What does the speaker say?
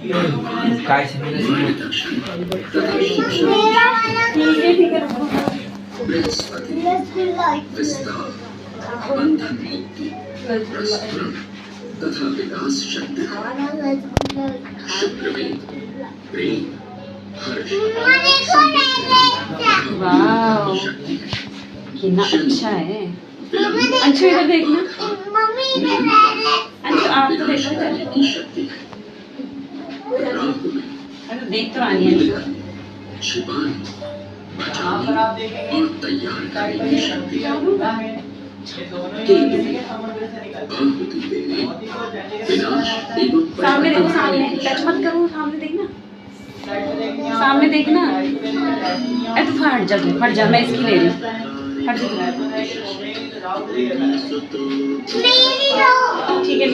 काय से मिले बृहस्पति विस्तार, बंधन मुक्ति, प्रस्फुरण तथा विकास शक्ति, शुक्र में प्रेम, हर्ष, वाह शक्ति है। कितना अच्छा है। अंशु इधर देखना। अंशु आप तो देखो इधर। की शक्ति है। राहु में अरे देख तो रानी अंशु। छिपाने, बचाने और तैयार करने की शक्ति है। केतु में आहुति देने, विनाश एवं सामने देखो, परिवर्तन सामने करने की टच मत करो, सामने देखना, सामने देखना। अरे तू हट जा, मैं इसकी ले रही हूँ। हट जा। ठीक है